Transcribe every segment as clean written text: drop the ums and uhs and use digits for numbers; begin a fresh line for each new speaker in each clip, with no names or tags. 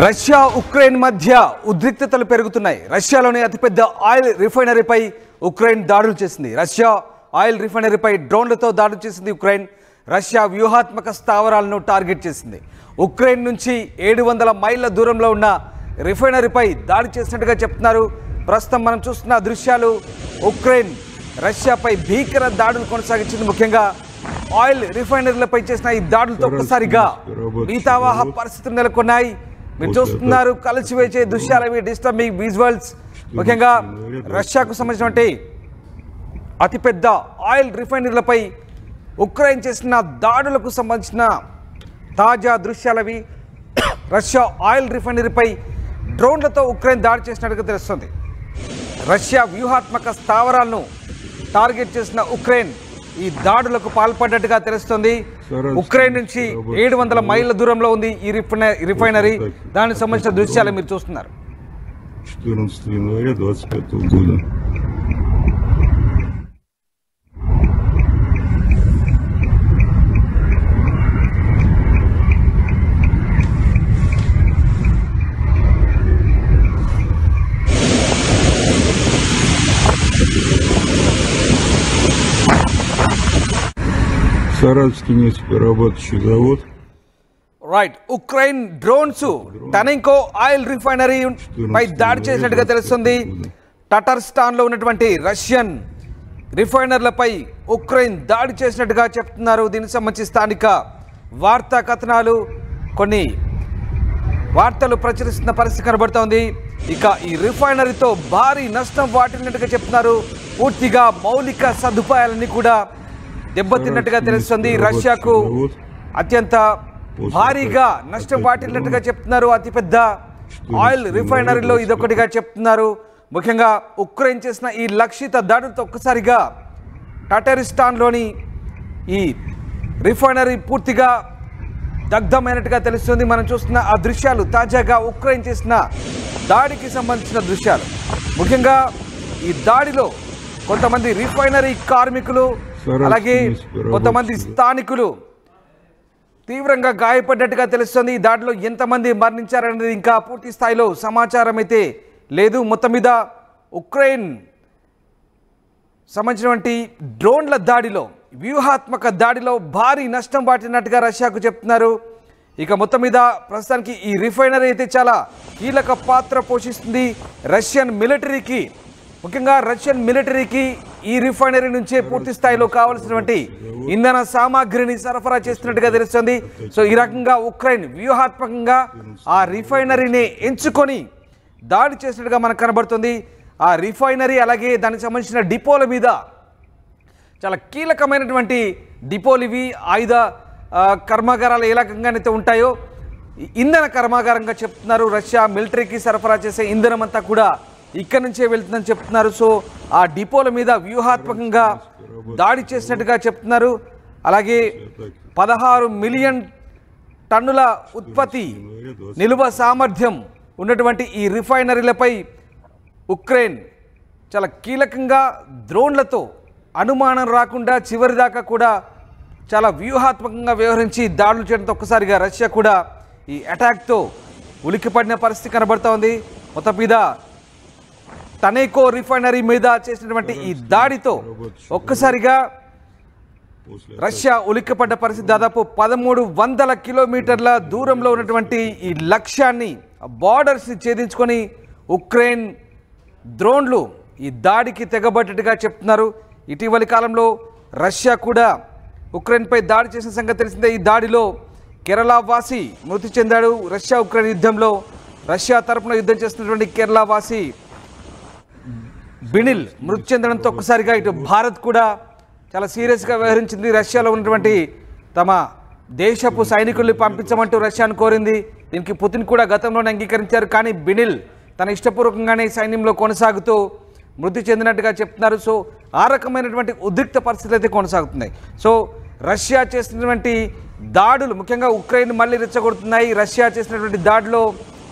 Russia Ukraine మధ్య ఉద్రిక్తతలు పెరుగుతున్నాయి. రష్యాలోని అతిపెద్ద ఆయిల్ రిఫైనరీపై ఉక్రెయిన్ దాడులు చేసింది. రష్యా ఆయిల్ రిఫైనరీపై డ్రోన్లతో దాడులు చేసింది ఉక్రెయిన్. రష్యా వ్యూహాత్మక స్థావరాలను టార్గెట్ చేసింది. ఉక్రెయిన్ నుంచి 700 మైళ్ళ దూరంలో ఉన్న రిఫైనరీపై దాడి చేసినట్టుగా చెప్తున్నారు. ప్రస్తుతం మనం చూస్తున్న దృశ్యాలు ఉక్రెయిన్ రష్యాపై భీకర దాడులు కొనసాగించింది. ముఖ్యంగా ఆయిల్ రిఫైనరీలపై చేసిన ఈ దాడులతో ఒక్కసారిగా భీతావహ పరిస్థితులు నెలకొన్నాయి. మీరు చూస్తున్నారు కలిసివేసే దృశ్యాలు, అవి డిస్టర్బింగ్ విజువల్స్. ముఖ్యంగా రష్యాకు సంబంధించినటువంటి అతిపెద్ద ఆయిల్ రిఫైనరీలపై ఉక్రెయిన్ చేసిన దాడులకు సంబంధించిన తాజా దృశ్యాలవి. రష్యా ఆయిల్ రిఫైనరీపై డ్రోన్లతో ఉక్రెయిన్ దాడి చేసినట్టుగా తెలుస్తుంది. రష్యా వ్యూహాత్మక స్థావరాలను టార్గెట్ చేసిన ఉక్రెయిన్ ఈ దాడులకు పాల్పడ్డట్టుగా తెలుస్తుంది. ఉక్రెయిన్ నుంచి 700 మైళ్ళ దూరంలో ఉంది ఈ రిఫైనరీ. దానికి సంబంధించిన దృశ్యాలు మీరు చూస్తున్నారు.
14 января 25 года. Саратовский нефтеперерабатывающий завод.
రైట్, ఉక్రెయిన్ డ్రోన్స్ టనెంకో ఆయిల్ రిఫైనరీ పై దాడి చేసినట్టుగా తెలుస్తుంది. టటర్స్టాన్లో ఉన్నటువంటి రష్యన్ రిఫైనర్లపై ఉక్రెయిన్ దాడి చేసినట్టుగా చెప్తున్నారు. దీనికి సంబంధించి స్థానిక వార్తా కథనాలు, కొన్ని వార్తలు ప్రచురిస్తున్న పరిస్థితి కనబడుతోంది. ఇక ఈ రిఫైనరీతో భారీ నష్టం వాటిల్లినట్టుగా చెప్తున్నారు. పూర్తిగా మౌలిక సదుపాయాలన్నీ కూడా దెబ్బతిన్నట్టుగా తెలుస్తుంది. రష్యాకు అత్యంత భారీగా నష్టం వాటిల్లినట్టుగా చెప్తున్నారు. అతిపెద్ద ఆయిల్ రిఫైనరీలో ఇదొకటిగా చెప్తున్నారు. ముఖ్యంగా ఉక్రెయిన్ చేసిన ఈ లక్షిత దాడులతో ఒక్కసారిగా టటరిస్టాన్లోని ఈ రిఫైనరీ పూర్తిగా దగ్ధమైనట్టుగా తెలుస్తుంది. మనం చూస్తున్న ఆ దృశ్యాలు తాజాగా ఉక్రెయిన్ చేసిన దాడికి సంబంధించిన దృశ్యాలు. ముఖ్యంగా ఈ దాడిలో కొంతమంది రిఫైనరీ కార్మికులు, అలాగే కొంతమంది స్థానికులు తీవ్రంగా గాయపడ్డట్టుగా తెలుస్తుంది. ఈ దాడిలో ఎంతమంది మరణించారనేది ఇంకా పూర్తి స్థాయిలో సమాచారం అయితే లేదు. మొత్తం మీద ఉక్రెయిన్ సంబంధించినటువంటి డ్రోన్ల దాడిలో, వ్యూహాత్మక దాడిలో భారీ నష్టం వాటినట్టుగా రష్యాకు చెప్తున్నారు. ఇక మొత్తం మీద ప్రస్తుతానికి ఈ రిఫైనరీ అయితే చాలా కీలక పాత్ర పోషిస్తుంది రష్యన్ మిలిటరీకి. ముఖ్యంగా రష్యన్ మిలిటరీకి ఈ రిఫైనరీ నుంచే పూర్తి స్థాయిలో కావాల్సినటువంటి ఇంధన సామాగ్రిని సరఫరా చేస్తున్నట్టుగా తెలుస్తుంది. సో ఈ రకంగా ఉక్రెయిన్ వ్యూహాత్మకంగా ఆ రిఫైనరీని ఎంచుకొని దాడి చేసినట్టుగా మనకు కనబడుతుంది. ఆ రిఫైనరీ అలాగే దానికి సంబంధించిన డిపోల మీద, చాలా కీలకమైనటువంటి డిపోలు ఇవి, ఆయుధ కర్మాగారాలు ఏ రకంగానైతే ఉంటాయో ఇంధన కర్మాగారంగా చెప్తున్నారు. రష్యా మిలిటరీకి సరఫరా చేసే ఇంధనం అంతా కూడా ఇక్కడి నుంచే వెళ్తుందని చెప్తున్నారు. సో ఆ డిపోల మీద వ్యూహాత్మకంగా దాడి చేసినట్టుగా చెప్తున్నారు. అలాగే 16 మిలియన్ టన్నుల ఉత్పత్తి నిల్వ సామర్థ్యం ఉన్నటువంటి ఈ రిఫైనరీలపై ఉక్రెయిన్ చాలా కీలకంగా డ్రోన్లతో అనుమానం రాకుండా చివరి దాకా కూడా చాలా వ్యూహాత్మకంగా వ్యవహరించి దాడులు చేయడంతో ఒక్కసారిగా రష్యా కూడా ఈ అటాక్తో ఉలిక్కిపడిన పరిస్థితి కనబడుతోంది. మొత్తం మీద టనెకో రిఫైనరీ మీద చేసినటువంటి ఈ దాడితో ఒక్కసారిగా రష్యా ఉలిక్కిపడ్డ పరిస్థితి. దాదాపు 1300 కిలోమీటర్ల దూరంలో ఉన్నటువంటి ఈ లక్ష్యాన్ని, బార్డర్స్ని ఛేదించుకొని ఉక్రెయిన్ డ్రోన్లు ఈ దాడికి తెగబడ్డట్టుగా చెప్తున్నారు. ఇటీవలి కాలంలో రష్యా కూడా ఉక్రెయిన్పై దాడి చేసిన సంగతి తెలిసిందే. ఈ దాడిలో కేరళ వాసి మృతి చెందాడు. రష్యా ఉక్రెయిన్ యుద్ధంలో రష్యా తరపున యుద్ధం చేస్తున్నటువంటి కేరళ వాసి బినిల్ మృతి చెందడంతో ఒక్కసారిగా ఇటు భారత్ కూడా చాలా సీరియస్గా వ్యవహరించింది. రష్యాలో ఉన్నటువంటి తమ దేశపు సైనికుల్ని పంపించమంటూ రష్యాను కోరింది. దీనికి పుతిన్ కూడా గతంలోనే అంగీకరించారు. కానీ బినిల్ తన ఇష్టపూర్వకంగానే సైన్యంలో కొనసాగుతూ మృతి చెందినట్టుగా చెప్తున్నారు. సో ఆ రకమైనటువంటి ఉద్రిక్త పరిస్థితులు అయితే కొనసాగుతున్నాయి. సో రష్యా చేసినటువంటి దాడులు ముఖ్యంగా ఉక్రెయిన్ మళ్ళీ రెచ్చగొడుతున్నాయి. రష్యా చేసినటువంటి దాడిలో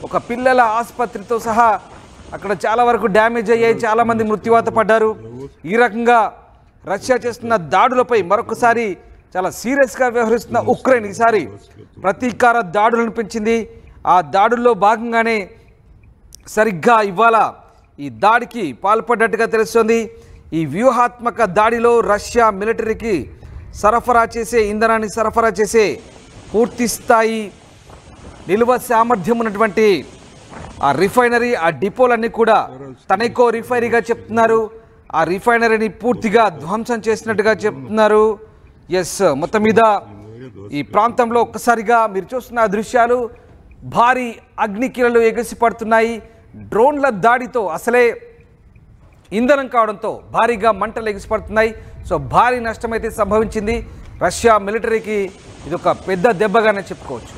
ఒక పిల్లల ఆసుపత్రితో సహా అక్కడ చాలా వరకు డ్యామేజ్ అయ్యాయి, చాలామంది మృత్యువాత పడ్డారు. ఈ రకంగా రష్యా చేస్తున్న దాడులపై మరొకసారి చాలా సీరియస్గా వ్యవహరిస్తున్న ఉక్రెయిన్ ఈసారి ప్రతీకార దాడులను పెంచింది. ఆ దాడుల్లో భాగంగానే సరిగ్గా ఇవాళ ఈ దాడికి పాల్పడ్డట్టుగా తెలుస్తోంది. ఈ వ్యూహాత్మక దాడిలో రష్యా మిలిటరీకి ఇంధనాన్ని సరఫరా చేసే పూర్తి స్థాయి నిల్వ సామర్థ్యం ఉన్నటువంటి ఆ రిఫైనరీ, ఆ డిపోలన్నీ కూడా తనకో రిఫైనరీగా చెప్తున్నారు. ఆ రిఫైనరీని పూర్తిగా ధ్వంసం చేసినట్టుగా చెప్తున్నారు. మొత్తం మీద ఈ ప్రాంతంలో ఒక్కసారిగా మీరు చూస్తున్న దృశ్యాలు, భారీ అగ్నికిరణలు ఎగసిపడుతున్నాయి. డ్రోన్ల దాడితో అసలే ఇంధనం కావడంతో భారీగా మంటలు ఎగిసిపడుతున్నాయి. సో భారీ నష్టం అయితే సంభవించింది. రష్యా మిలిటరీకి ఇది ఒక పెద్ద దెబ్బగానే చెప్పుకోవచ్చు.